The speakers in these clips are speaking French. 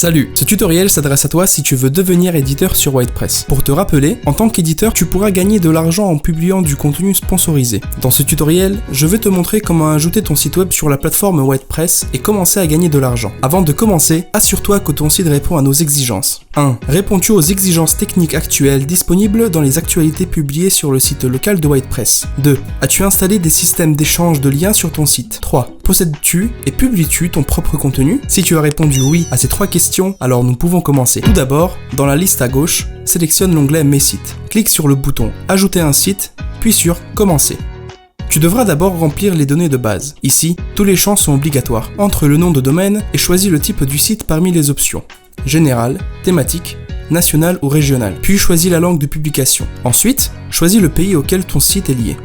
Salut, ce tutoriel s'adresse à toi si tu veux devenir éditeur sur WordPress. Pour te rappeler, en tant qu'éditeur, tu pourras gagner de l'argent en publiant du contenu sponsorisé. Dans ce tutoriel, je vais te montrer comment ajouter ton site web sur la plateforme WordPress et commencer à gagner de l'argent. Avant de commencer, assure-toi que ton site répond à nos exigences. 1. Réponds-tu aux exigences techniques actuelles disponibles dans les actualités publiées sur le site local de WordPress? 2. As-tu installé des systèmes d'échange de liens sur ton site? 3. Possèdes-tu et publies-tu ton propre contenu? Si tu as répondu oui à ces 3 questions, alors nous pouvons commencer. Tout d'abord, dans la liste à gauche, sélectionne l'onglet Mes sites. Clique sur le bouton Ajouter un site, puis sur Commencer. Tu devras d'abord remplir les données de base. Ici, tous les champs sont obligatoires. Entre le nom de domaine et choisis le type du site parmi les options. Général, thématique, national ou régional. Puis choisis la langue de publication. Ensuite, choisis le pays auquel ton site est lié.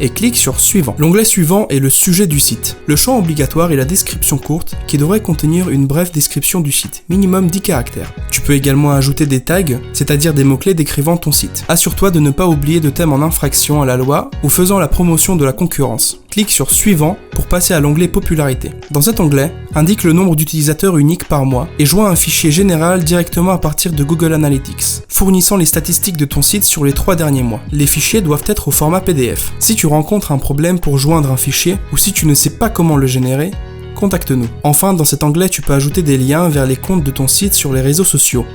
Et clique sur Suivant. L'onglet Suivant est le sujet du site. Le champ obligatoire est la description courte qui devrait contenir une brève description du site, minimum 10 caractères. Tu peux également ajouter des tags, c'est-à-dire des mots-clés décrivant ton site. Assure-toi de ne pas oublier de thèmes en infraction à la loi ou faisant la promotion de la concurrence. Clique sur Suivant pour passer à l'onglet Popularité. Dans cet onglet, indique le nombre d'utilisateurs uniques par mois et joins un fichier général directement à partir de Google Analytics, fournissant les statistiques de ton site sur les 3 derniers mois. Les fichiers doivent être au format PDF. Si tu rencontres un problème pour joindre un fichier ou si tu ne sais pas comment le générer, contacte-nous. Enfin, dans cet onglet, tu peux ajouter des liens vers les comptes de ton site sur les réseaux sociaux,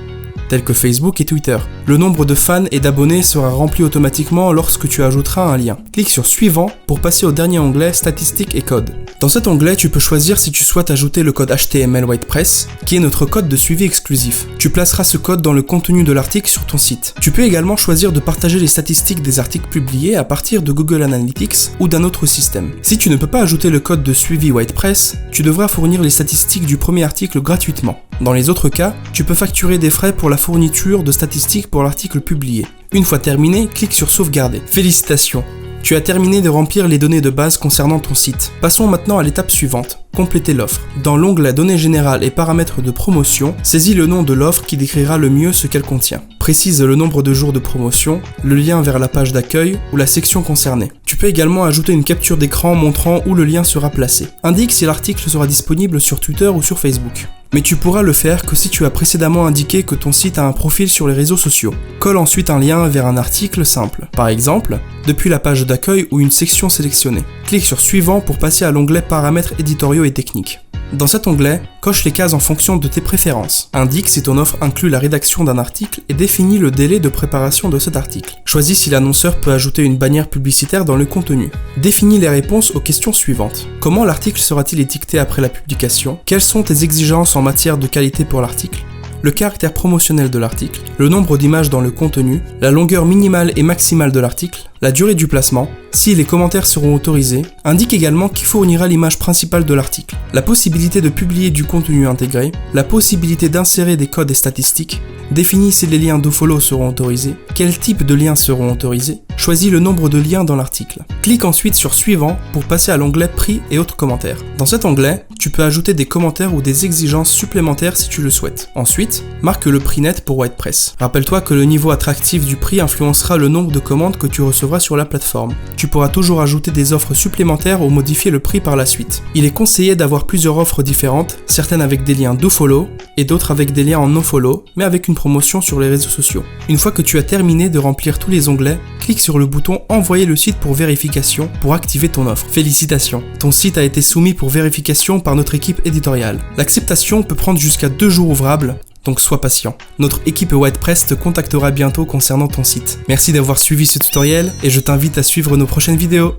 tels que Facebook et Twitter. Le nombre de fans et d'abonnés sera rempli automatiquement lorsque tu ajouteras un lien. Clique sur Suivant pour passer au dernier onglet Statistiques et code. Dans cet onglet, tu peux choisir si tu souhaites ajouter le code HTML WordPress, qui est notre code de suivi exclusif. Tu placeras ce code dans le contenu de l'article sur ton site. Tu peux également choisir de partager les statistiques des articles publiés à partir de Google Analytics ou d'un autre système. Si tu ne peux pas ajouter le code de suivi WordPress, tu devras fournir les statistiques du premier article gratuitement. Dans les autres cas, tu peux facturer des frais pour la fourniture de statistiques pour l'article publié. Une fois terminé, clique sur Sauvegarder. Félicitations! Tu as terminé de remplir les données de base concernant ton site. Passons maintenant à l'étape suivante, compléter l'offre. Dans l'onglet Données générales et paramètres de promotion, saisis le nom de l'offre qui décrira le mieux ce qu'elle contient. Précise le nombre de jours de promotion, le lien vers la page d'accueil ou la section concernée. Tu peux également ajouter une capture d'écran montrant où le lien sera placé. Indique si l'article sera disponible sur Twitter ou sur Facebook. Mais tu pourras le faire que si tu as précédemment indiqué que ton site a un profil sur les réseaux sociaux. Colle ensuite un lien vers un article simple. Par exemple, depuis la page d'accueil ou une section sélectionnée. Clique sur Suivant pour passer à l'onglet Paramètres éditoriaux et techniques. Dans cet onglet, coche les cases en fonction de tes préférences. Indique si ton offre inclut la rédaction d'un article et définis le délai de préparation de cet article. Choisis si l'annonceur peut ajouter une bannière publicitaire dans le contenu. Définis les réponses aux questions suivantes. Comment l'article sera-t-il étiqueté après la publication? Quelles sont tes exigences en matière de qualité pour l'article? Le caractère promotionnel de l'article, le nombre d'images dans le contenu, la longueur minimale et maximale de l'article, la durée du placement, si les commentaires seront autorisés, indique également qui fournira l'image principale de l'article, la possibilité de publier du contenu intégré, la possibilité d'insérer des codes et statistiques, définis si les liens dofollow seront autorisés, quel type de liens seront autorisés, choisis le nombre de liens dans l'article. Clique ensuite sur Suivant pour passer à l'onglet Prix et autres commentaires. Dans cet onglet, tu peux ajouter des commentaires ou des exigences supplémentaires si tu le souhaites. Ensuite, marque le prix net pour WordPress. Rappelle-toi que le niveau attractif du prix influencera le nombre de commandes que tu recevras sur la plateforme. Tu pourras toujours ajouter des offres supplémentaires ou modifier le prix par la suite. Il est conseillé d'avoir plusieurs offres différentes, certaines avec des liens dofollow et d'autres avec des liens en nofollow, mais avec une promotion sur les réseaux sociaux. Une fois que tu as terminé de remplir tous les onglets, clique sur le bouton Envoyer le site pour vérification pour activer ton offre. Félicitations! Ton site a été soumis pour vérification par notre équipe éditoriale. L'acceptation peut prendre jusqu'à 2 jours ouvrables, donc sois patient. Notre équipe WordPress te contactera bientôt concernant ton site. Merci d'avoir suivi ce tutoriel et je t'invite à suivre nos prochaines vidéos.